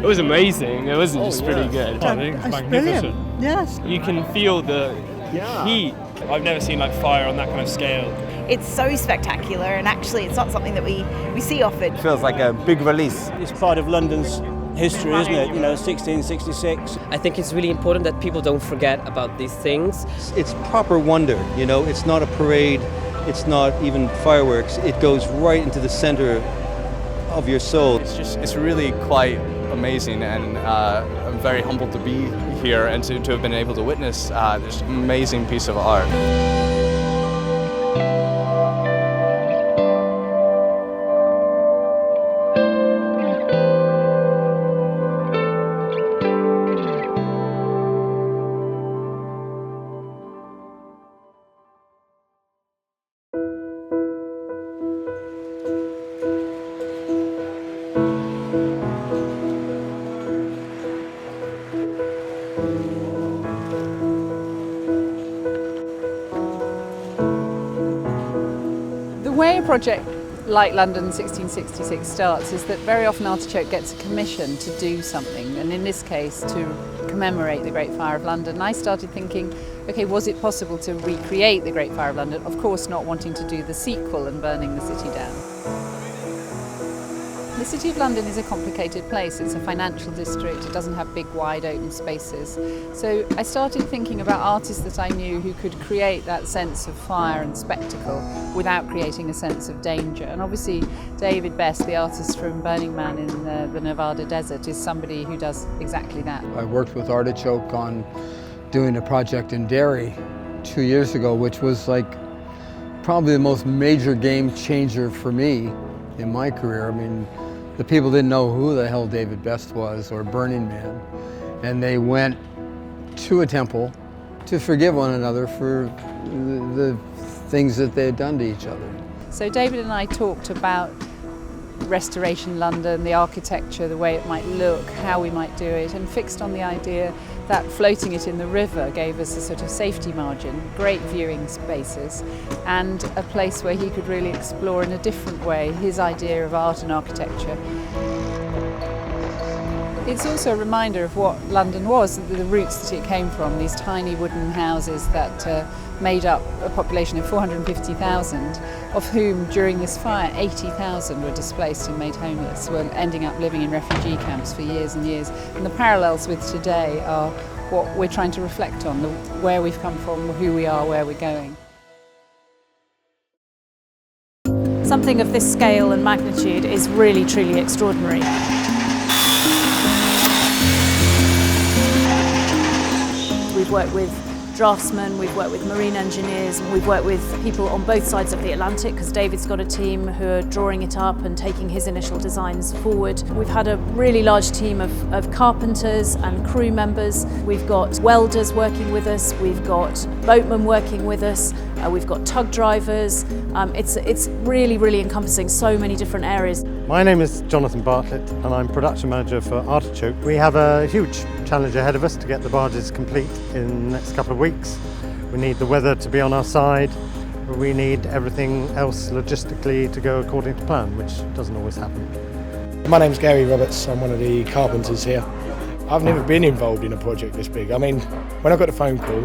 was amazing. It wasn't just pretty good. I think it's magnificent. Yes. You can feel the heat. I've never seen like fire on that kind of scale. It's so spectacular, and actually it's not something that we see often. It feels like a big release. It's part of London's history, isn't it? 1666. I think it's really important that people don't forget about these things. It's proper wonder, it's not a parade, it's not even fireworks, it goes right into the center of your soul. It's really quite amazing, and I'm very humbled to be here and to have been able to witness this amazing piece of art. The way a project like London 1666 starts is that very often Artichoke gets a commission to do something, and in this case to commemorate the Great Fire of London. And I started thinking, okay, was it possible to recreate the Great Fire of London? Of course, not wanting to do the sequel and burning the city down. The City of London is a complicated place. It's a financial district. It doesn't have big, wide, open spaces. So I started thinking about artists that I knew who could create that sense of fire and spectacle without creating a sense of danger. And obviously, David Best, the artist from Burning Man in the Nevada desert, is somebody who does exactly that. I worked with Artichoke on doing a project in Derry 2 years ago, which was like probably the most major game changer for me in my career. I mean, the people didn't know who the hell David Best was or Burning Man, and they went to a temple to forgive one another for the things that they had done to each other. So David and I talked about Restoration London, the architecture, the way it might look, how we might do it, and fixed on the idea that floating it in the river gave us a sort of safety margin, great viewing spaces, and a place where he could really explore in a different way his idea of art and architecture. It's also a reminder of what London was, the roots that it came from, these tiny wooden houses that made up a population of 450,000, of whom during this fire 80,000 were displaced and made homeless, were ending up living in refugee camps for years and years. And the parallels with today are what we're trying to reflect on, where we've come from, who we are, where we're going. Something of this scale and magnitude is really, truly extraordinary. We've worked with draftsmen, we've worked with marine engineers, we've worked with people on both sides of the Atlantic, because David's got a team who are drawing it up and taking his initial designs forward. We've had a really large team of carpenters and crew members. We've got welders working with us, we've got boatmen working with us, we've got tug drivers. It's really, really encompassing so many different areas. My name is Jonathan Bartlett and I'm production manager for Artichoke. We have a huge challenge ahead of us to get the barges complete in the next couple of weeks. We need the weather to be on our side. We need everything else logistically to go according to plan, which doesn't always happen. My name's Gary Roberts, I'm one of the carpenters here. I've never been involved in a project this big. I mean, when I got the phone call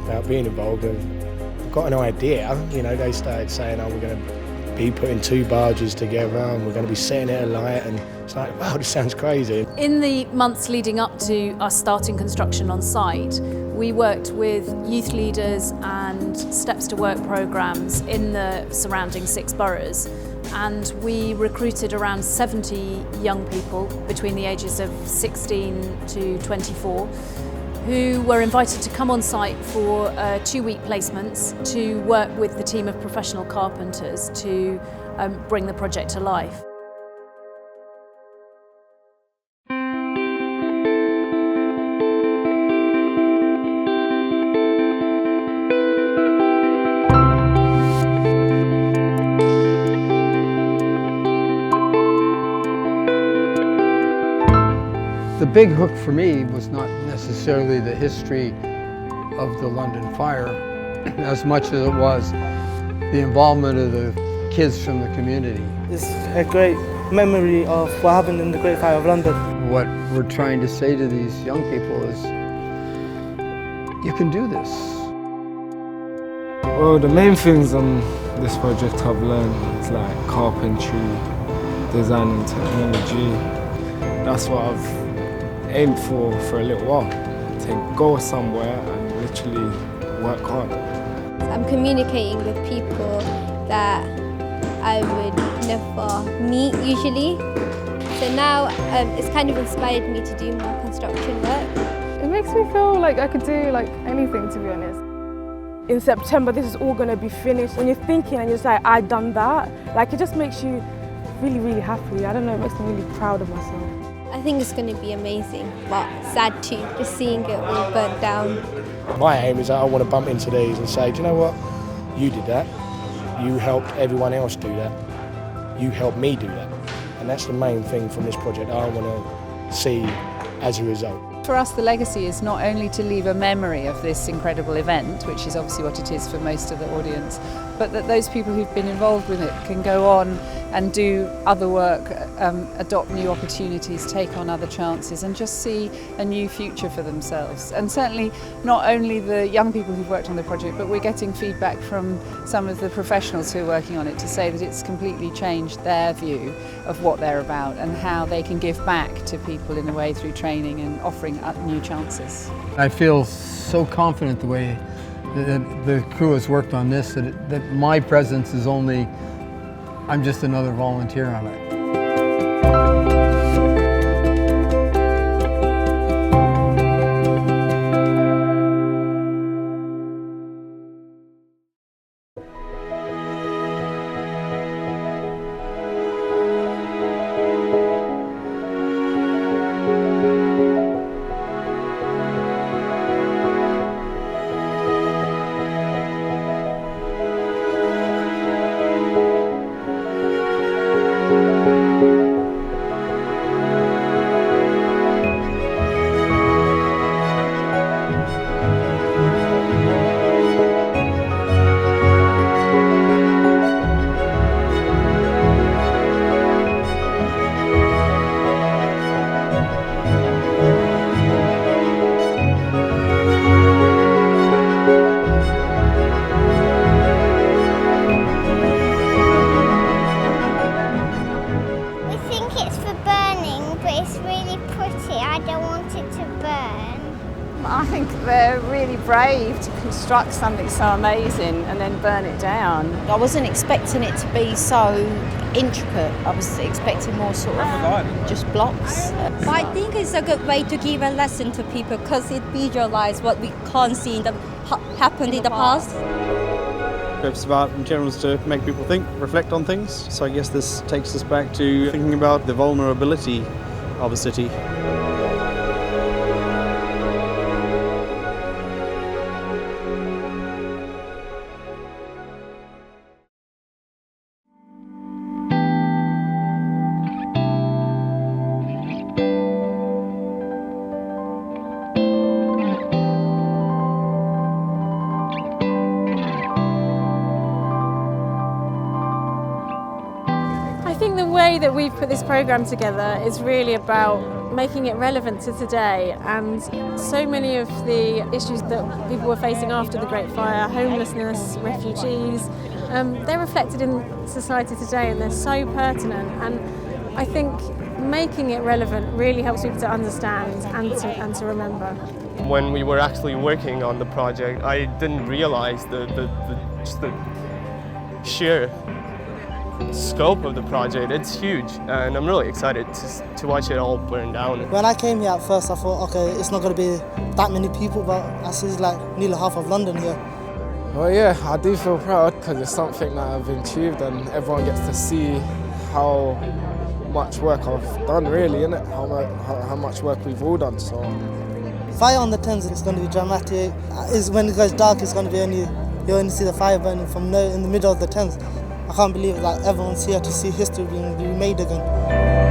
about being involved, I've got an idea. They started saying, we're going to be putting 2 barges together and we're going to be setting it alight, and it's like, wow, this sounds crazy. In the months leading up to us starting construction on site, we worked with youth leaders and Steps to Work programs in the surrounding 6 boroughs, and we recruited around 70 young people between the ages of 16 to 24 who were invited to come on site for 2-week placements to work with the team of professional carpenters to bring the project to life. The big hook for me was not necessarily the history of the London fire as much as it was the involvement of the kids from the community. It's a great memory of what happened in the Great Fire of London. What we're trying to say to these young people is, you can do this. Well, the main things on this project I've learned is like carpentry, design and technology. That's what I've aimed for a little while, to go somewhere and literally work hard. I'm communicating with people that I would never meet usually. So now it's kind of inspired me to do more construction work. It makes me feel like I could do like anything, to be honest. In September this is all going to be finished. When you're thinking and you're just like, I done that, like it just makes you really, really happy. I don't know, it makes me really proud of myself. I think it's going to be amazing, but sad too, just seeing it all burnt down. My aim is that I want to bump into these and say, do you know what? You did that. You helped everyone else do that. You helped me do that. And that's the main thing from this project I want to see as a result. For us, the legacy is not only to leave a memory of this incredible event, which is obviously what it is for most of the audience, but that those people who've been involved with it can go on and do other work, adopt new opportunities, take on other chances and just see a new future for themselves. And certainly not only the young people who've worked on the project, but we're getting feedback from some of the professionals who are working on it to say that it's completely changed their view of what they're about and how they can give back to people in a way through training and offering up new chances. I feel so confident the way the crew has worked on this, that my presence is only, I'm just another volunteer on it. I think they're really brave to construct something so amazing and then burn it down. I wasn't expecting it to be so intricate. I was expecting more sort of just blocks. But I think it's a good way to give a lesson to people because it visualizes what we can't see in the happened in the past. It's about materials to make people think, reflect on things. So I guess this takes us back to thinking about the vulnerability of a city. I think the way that we've put this programme together is really about making it relevant to today, and so many of the issues that people were facing after the Great Fire, homelessness, refugees, they're reflected in society today and they're so pertinent, and I think making it relevant really helps people to understand and to remember. When we were actually working on the project, I didn't realise just the sheer scope of the project. It's huge, and I'm really excited to watch it all burn down. When I came here at first, I thought, okay, it's not going to be that many people, but I see like nearly half of London here. Well, yeah, I do feel proud because it's something that I've achieved, and everyone gets to see how much work I've done, really, innit? How much work we've all done. So, Fire on the Thames is going to be dramatic. When it goes dark, it's going to be you'll only see the fire burning from in the middle of the Thames. I can't believe that everyone's here to see history being remade again.